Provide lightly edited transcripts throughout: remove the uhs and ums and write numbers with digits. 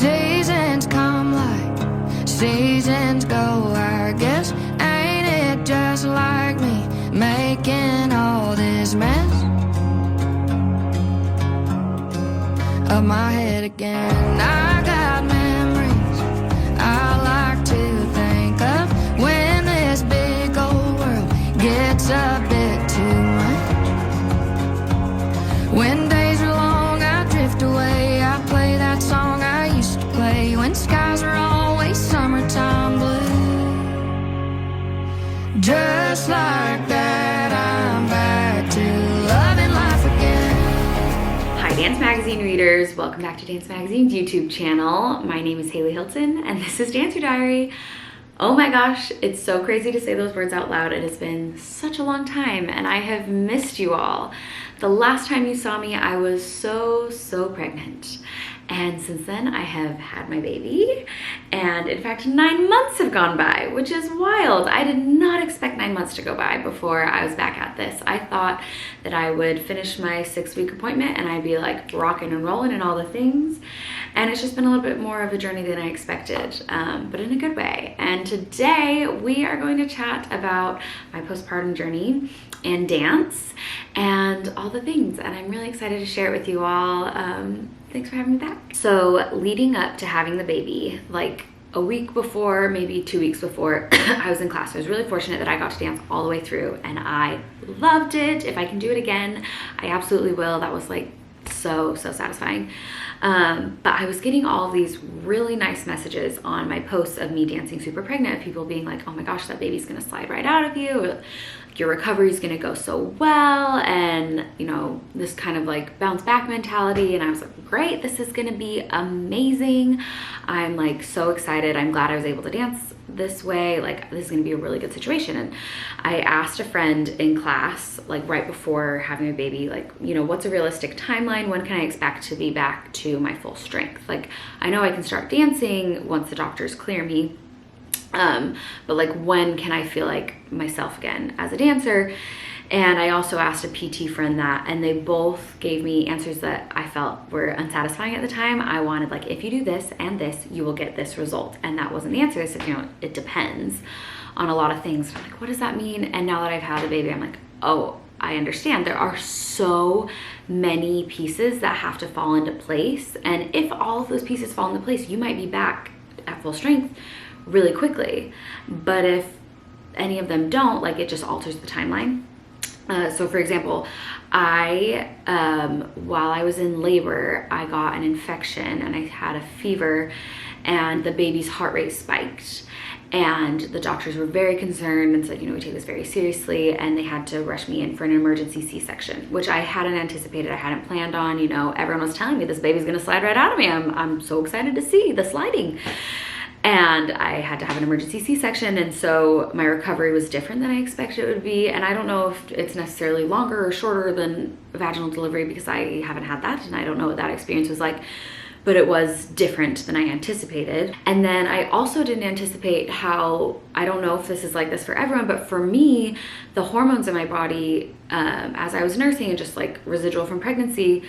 Seasons come like seasons go, I guess. Ain't it just like me making all this mess of my head again? I got memories I like to think of when this big old world gets a bit too much. When days are long, I drift away. I play that song I used to play when skies were always summertime blue. Just like that, I'm back to loving life again. Hi Dance Magazine readers, welcome back to Dance Magazine's YouTube channel. My name is Haley Hilton and this is Dancer Diary. Oh my gosh, it's so crazy to say those words out loud. It has been such a long time and I have missed you all. The last time you saw me, I was so pregnant. And since then, I have had my baby. And in fact, 9 months have gone by, which is wild. I did not expect 9 months to go by before I was back at this. I thought that I would finish my 6-week appointment and I'd be like rocking and rolling and all the things. And it's just been a little bit more of a journey than I expected, but in a good way. And today we are going to chat about my postpartum journey and dance and all the things. And I'm really excited to share it with you all. Thanks for having me back. So leading up to having the baby, like a week before, maybe 2 weeks before I was in class, I was really fortunate that I got to dance all the way through and I loved it. If I can do it again, I absolutely will. That was like so satisfying. But I was getting all these really nice messages on my posts of me dancing super pregnant, people being like, oh my gosh, that baby's gonna slide right out of you. Or, your recovery is gonna go so well, and you know, this kind of like bounce back mentality. And I was like, great, this is gonna be amazing. I'm like so excited. I'm glad I was able to dance this way. Like, this is gonna be a really good situation. And I asked a friend in class, like right before having a baby, like, you know, what's a realistic timeline? When can I expect to be back to my full strength? Like, I know I can start dancing once the doctors clear me, but like, when can I feel like myself again as a dancer? And I also asked a PT friend that, and they both gave me answers that I felt were unsatisfying at the time. I wanted like, if you do this and this, you will get this result. And that wasn't the answer. They said, you know, it depends on a lot of things. I'm like, what does that mean? And now that I've had a baby, I'm like, oh, I understand. There are so many pieces that have to fall into place. And if all of those pieces fall into place, you might be back at full strength really quickly. But if any of them don't, like, it just alters the timeline. So for example, while I was in labor, I got an infection and I had a fever and the baby's heart rate spiked. And the doctors were very concerned and said, you know, we take this very seriously. And they had to rush me in for an emergency C-section, which I hadn't anticipated, I hadn't planned on. You know, everyone was telling me this baby's gonna slide right out of me. I'm so excited to see the sliding. And I had to have an emergency C-section, and so my recovery was different than I expected it would be. And I don't know if it's necessarily longer or shorter than vaginal delivery because I haven't had that and I don't know what that experience was like, but it was different than I anticipated. And then I also didn't anticipate how, I don't know if this is like this for everyone, but for me, the hormones in my body, as I was nursing and just like residual from pregnancy,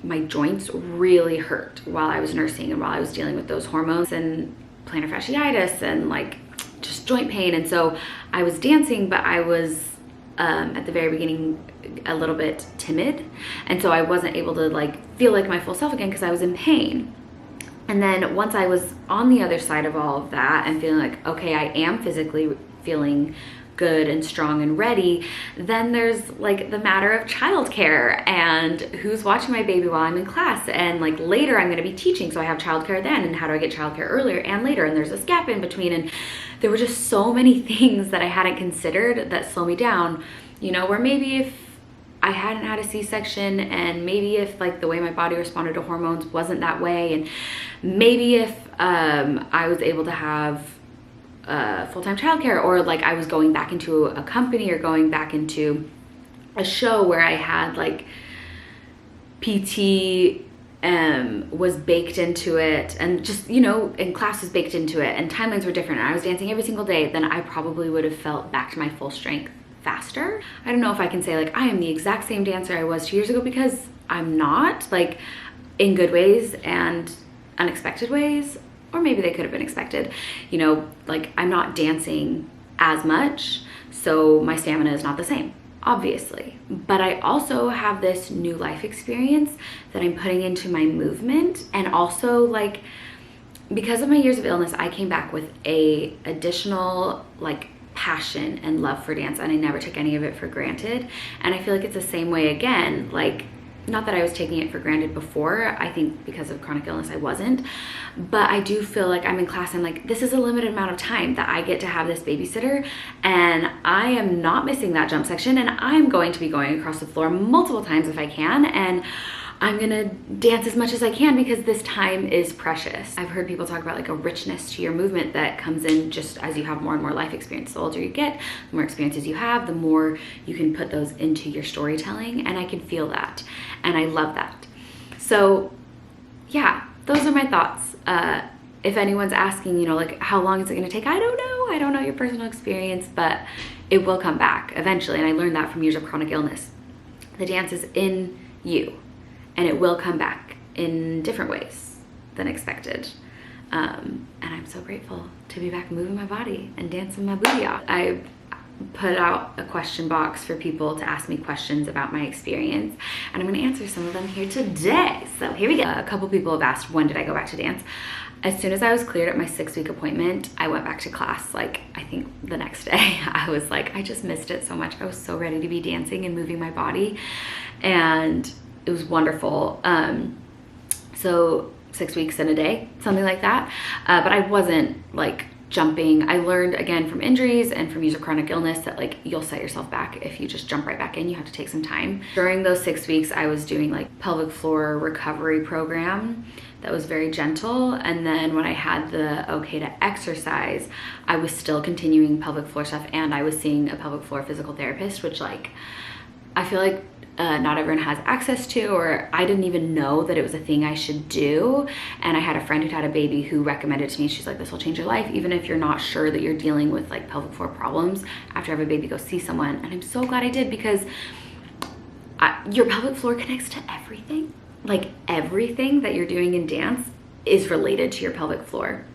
my joints really hurt while I was nursing and while I was dealing with those hormones and plantar fasciitis and like just joint pain. And so I was dancing, but I was at the very beginning a little bit timid. And so I wasn't able to like feel like my full self again because I was in pain. And then once I was on the other side of all of that and feeling like, okay, I am physically feeling good and strong and ready, then there's like the matter of childcare and who's watching my baby while I'm in class. And like later I'm going to be teaching, so I have childcare then, and how do I get childcare earlier and later, and there's this gap in between. And there were just so many things that I hadn't considered that slow me down, you know, where maybe if I hadn't had a C-section, and maybe if like the way my body responded to hormones wasn't that way, and maybe if I was able to have full-time childcare, or like I was going back into a company or going back into a show where I had like PT was baked into it, and just, you know, and class was baked into it, and timelines were different, and I was dancing every single day, then I probably would have felt back to my full strength faster. I don't know if I can say like I am the exact same dancer I was 2 years ago, because I'm not. Like, in good ways and unexpected ways, or maybe they could have been expected. You know, like I'm not dancing as much, so my stamina is not the same, obviously. But I also have this new life experience that I'm putting into my movement, and also like because of my years of illness, I came back with a additional like passion and love for dance, and I never took any of it for granted. And I feel like it's the same way again, like not that I was taking it for granted before. I think because of chronic illness I wasn't, but I do feel like I'm in class and like this is a limited amount of time that I get to have this babysitter, and I am not missing that jump section, and I'm going to be going across the floor multiple times if I can, and I'm gonna dance as much as I can because this time is precious. I've heard people talk about like a richness to your movement that comes in just as you have more and more life experience. The older you get, the more experiences you have, the more you can put those into your storytelling, and I can feel that, and I love that. So yeah, those are my thoughts. If anyone's asking, you know, like how long is it gonna take? I don't know. I don't know your personal experience, but it will come back eventually, and I learned that from years of chronic illness. The dance is in you, and it will come back in different ways than expected. And I'm so grateful to be back moving my body and dancing my booty off. I put out a question box for people to ask me questions about my experience, and I'm gonna answer some of them here today. So here we go. A couple people have asked, when did I go back to dance? As soon as I was cleared at my 6-week appointment, I went back to class, like I think the next day. I was like, I just missed it so much. I was so ready to be dancing and moving my body, and it was wonderful. So 6 weeks in a day, something like that. But I wasn't like jumping. I learned again from injuries and from years of chronic illness that like you'll set yourself back if you just jump right back in. You have to take some time. During those 6 weeks, I was doing like pelvic floor recovery program that was very gentle. And then when I had the okay to exercise, I was still continuing pelvic floor stuff, and I was seeing a pelvic floor physical therapist, which like I feel like not everyone has access to, or I didn't even know that it was a thing I should do. And I had a friend who'd had a baby who recommended it to me. She's like, this will change your life. Even if you're not sure that you're dealing with like pelvic floor problems, after you have a baby, go see someone. And I'm so glad I did, because your pelvic floor connects to everything. Like everything that you're doing in dance is related to your pelvic floor.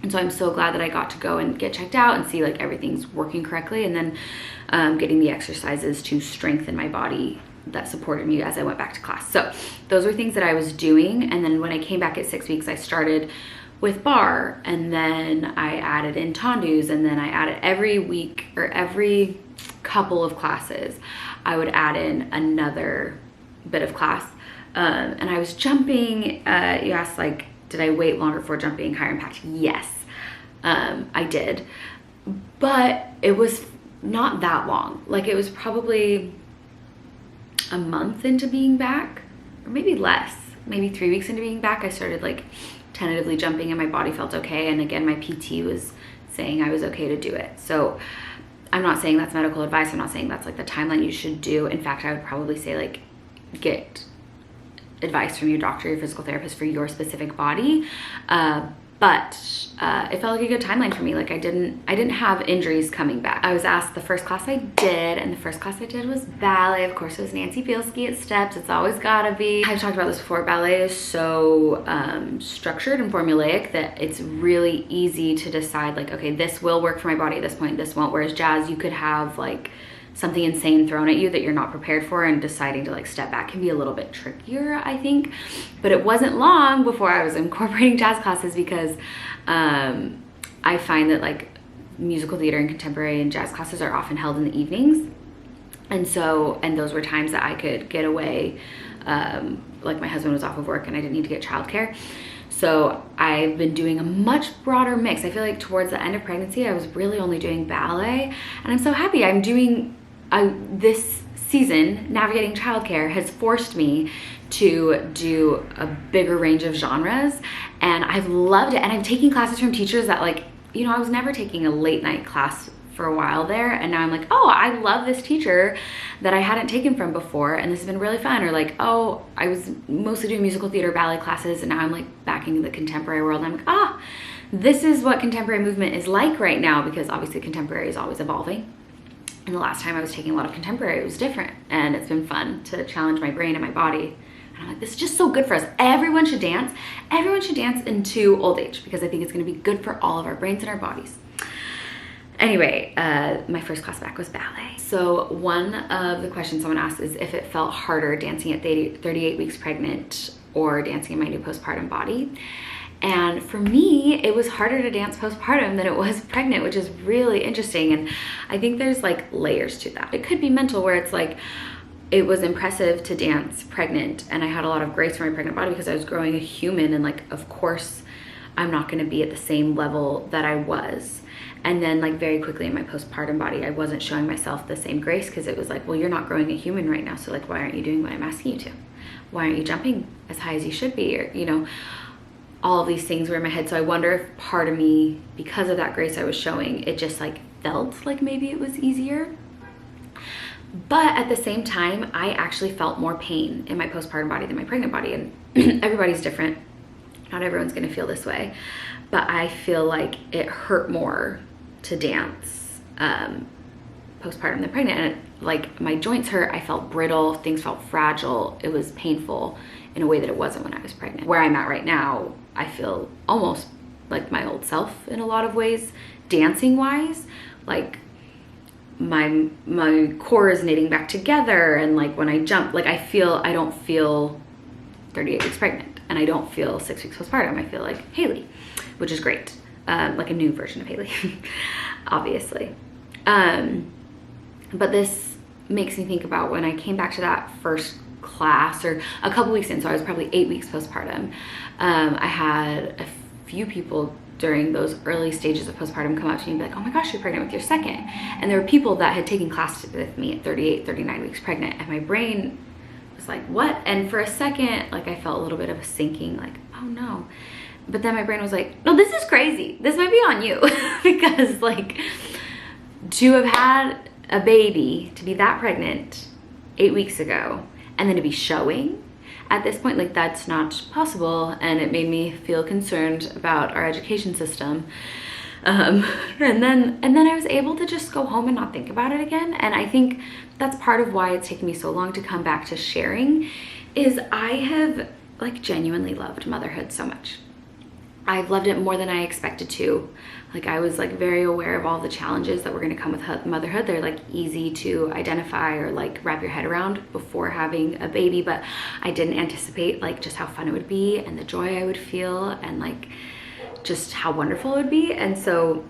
And so I'm so glad that I got to go and get checked out and see like everything's working correctly, and then getting the exercises to strengthen my body that supported me as I went back to class. So those were things that I was doing. And then when I came back at 6 weeks, I started with bar, and then I added in tendus, and then I added every week or every couple of classes, I would add in another bit of class. And I was jumping. You asked like, did I wait longer for jumping higher impact? Yes, I did, but it was not that long. Like it was probably a month into being back, or maybe less, maybe 3 weeks into being back. I started like tentatively jumping, and my body felt okay. And again, my PT was saying I was okay to do it. So I'm not saying that's medical advice. I'm not saying that's like the timeline you should do. In fact, I would probably say like get advice from your doctor, your physical therapist for your specific body. But it felt like a good timeline for me. Like I didn't have injuries coming back. I was asked the first class I did, and the first class I did was ballet. Of course, it was Nancy Bielski at Steps. It's always gotta be. I've talked about this before. Ballet is so structured and formulaic that it's really easy to decide like, okay, this will work for my body at this point, this won't. Whereas jazz, you could have like something insane thrown at you that you're not prepared for, and deciding to like step back can be a little bit trickier, I think. But it wasn't long before I was incorporating jazz classes, because I find that like musical theater and contemporary and jazz classes are often held in the evenings. And those were times that I could get away. Like my husband was off of work and I didn't need to get childcare. So I've been doing a much broader mix. I feel like towards the end of pregnancy, I was really only doing ballet, and I'm so happy. I'm doing, this season, navigating childcare has forced me to do a bigger range of genres, and I've loved it. And I'm taking classes from teachers that like, you know, I was never taking a late night class for a while there, and now I'm like, oh, I love this teacher that I hadn't taken from before, and this has been really fun. Or like, oh, I was mostly doing musical theater ballet classes, and now I'm like back into the contemporary world, and I'm like, this is what contemporary movement is like right now, because obviously contemporary is always evolving. And the last time I was taking a lot of contemporary, it was different, and it's been fun to challenge my brain and my body. And And I'm like, this is just so good for us. Everyone should dance. Everyone should dance into old age because I think it's going to be good for all of our brains and our bodies. Anyway, my first class back was ballet. So one of the questions someone asked is if it felt harder dancing at 38 weeks pregnant or dancing in my new postpartum body. And for me, it was harder to dance postpartum than it was pregnant, which is really interesting. And I think there's like layers to that. It could be mental, where it's like, it was impressive to dance pregnant and I had a lot of grace for my pregnant body because I was growing a human, and like, of course, I'm not gonna be at the same level that I was. And then like very quickly in my postpartum body, I wasn't showing myself the same grace because it was like, well, you're not growing a human right now. So like, why aren't you doing what I'm asking you to? Why aren't you jumping as high as you should be? Or, you know, all of these things were in my head. So I wonder if part of me, because of that grace I was showing, it just like felt like maybe it was easier. But at the same time, I actually felt more pain in my postpartum body than my pregnant body. And everybody's different. Not everyone's gonna feel this way. But I feel like it hurt more to dance postpartum than pregnant. And like my joints hurt, I felt brittle, things felt fragile. It was painful in a way that it wasn't when I was pregnant. Where I'm at right now, I feel almost like my old self in a lot of ways, dancing wise. Like my core is knitting back together, and like when I jump, like I don't feel 38 weeks pregnant, and I don't feel 6 weeks postpartum. I feel like Haley, which is great. Like a new version of Haley, obviously. But this makes me think about when I came back to that first class, or a couple weeks in, so I was probably 8 weeks postpartum. I had a few people during those early stages of postpartum come up to me and be like, oh my gosh, you're pregnant with your second. And there were people that had taken classes with me at 38, 39 weeks pregnant, and my brain was like, what? And for a second, like I felt a little bit of a sinking, like, oh no. But then my brain was like, no, this is crazy. This might be on you. Because like, to have had a baby, to be that pregnant 8 weeks ago, and then to be showing at this point, like that's not possible. And it made me feel concerned about our education system. And then I was able to just go home and not think about it again. And I think that's part of why it's taken me so long to come back to sharing, is I have like genuinely loved motherhood so much. I've loved it more than I expected to. Like I was like very aware of all the challenges that were going to come with motherhood. They're like easy to identify or like wrap your head around before having a baby, but I didn't anticipate like just how fun it would be and the joy I would feel and like just how wonderful it would be. And so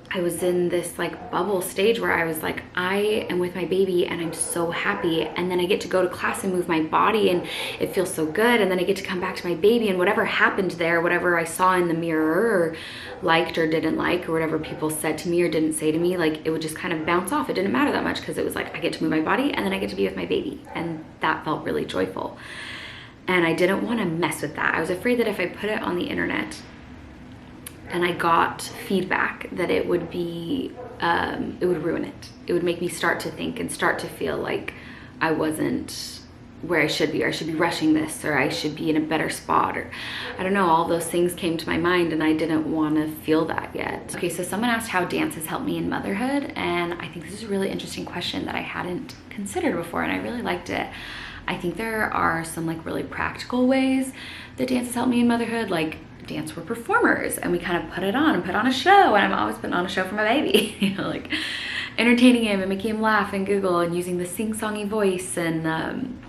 I was in this like bubble stage where I was like, I am with my baby and I'm so happy. And then I get to go to class and move my body and it feels so good. And then I get to come back to my baby, and whatever happened there, whatever I saw in the mirror or liked or didn't like, or whatever people said to me or didn't say to me, like it would just kind of bounce off. It didn't matter that much because it was like, I get to move my body and then I get to be with my baby. And that felt really joyful. And I didn't want to mess with that. I was afraid that if I put it on the internet and I got feedback, that it would be, it would ruin it. It would make me start to think and start to feel like I wasn't where I should be, or I should be rushing this, or I should be in a better spot, or I don't know, all those things came to my mind and I didn't want to feel that yet. Okay, so someone asked how dance has helped me in motherhood, and I think this is a really interesting question that I hadn't considered before, and I really liked it. I think there are some like really practical ways that dance has helped me in motherhood. Like dance, we're performers and we kind of put it on and put on a show, and I'm always putting on a show for my baby, you know, like entertaining him and making him laugh and giggle and using the sing-songy voice and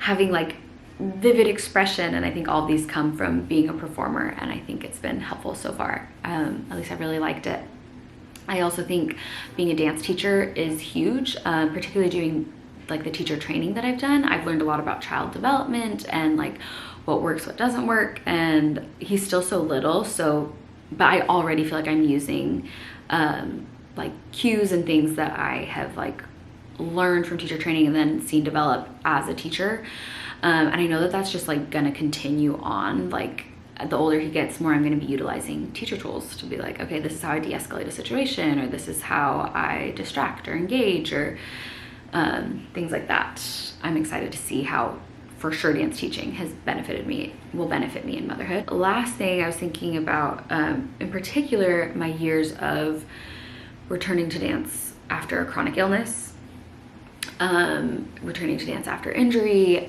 having like vivid expression. And I think all these come from being a performer, and I think it's been helpful so far. At least I really liked it. I also think being a dance teacher is huge, particularly doing like the teacher training that I've done. I've learned a lot about child development and like what works, what doesn't work. And he's still so little, but I already feel like I'm using like cues and things that I have like learned from teacher training and then seen develop as a teacher. And I know that that's just like gonna continue on. Like the older he gets, more I'm gonna be utilizing teacher tools to be like, okay, this is how I de-escalate a situation, or this is how I distract or engage, or things like that. I'm excited to see how for sure dance teaching has benefited me, will benefit me in motherhood. Last thing I was thinking about, in particular, my years of returning to dance after a chronic illness, returning to dance after injury,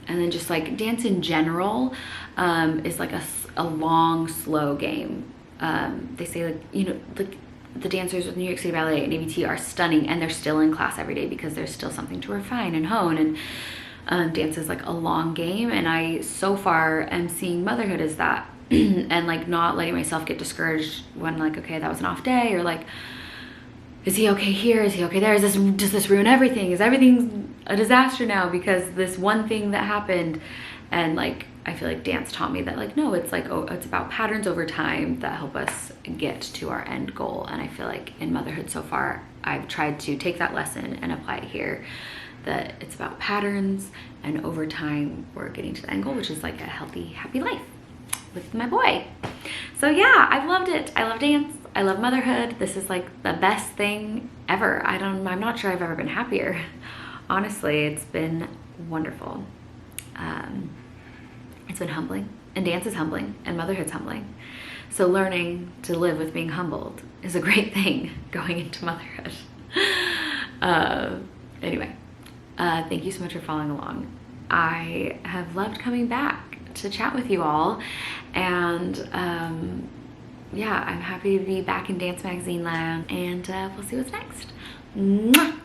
And then just like dance in general is like a long, slow game. They say like, you know, like the dancers with New York City Ballet and ABT are stunning, and they're still in class every day because there's still something to refine and hone. And dance is like a long game. And I so far am seeing motherhood as that and like not letting myself get discouraged when like, okay, that was an off day, or like, is he okay here? Is he okay there? Does this ruin everything? Is everything a disaster now because this one thing that happened? And like, I feel like dance taught me that like, no, it's like, oh, it's about patterns over time that help us get to our end goal. And I feel like in motherhood so far, I've tried to take that lesson and apply it here, that it's about patterns, and over time we're getting to the end goal, which is like a healthy, happy life with my boy. So yeah, I've loved it. I love dance. I love motherhood. This is like the best thing ever. I'm not sure I've ever been happier. Honestly, it's been wonderful. It's been humbling, and dance is humbling, and motherhood's humbling. So learning to live with being humbled is a great thing going into motherhood. Anyway, thank you so much for following along. I have loved coming back to chat with you all, and yeah, I'm happy to be back in Dance Magazine land, and we'll see what's next. Mwah!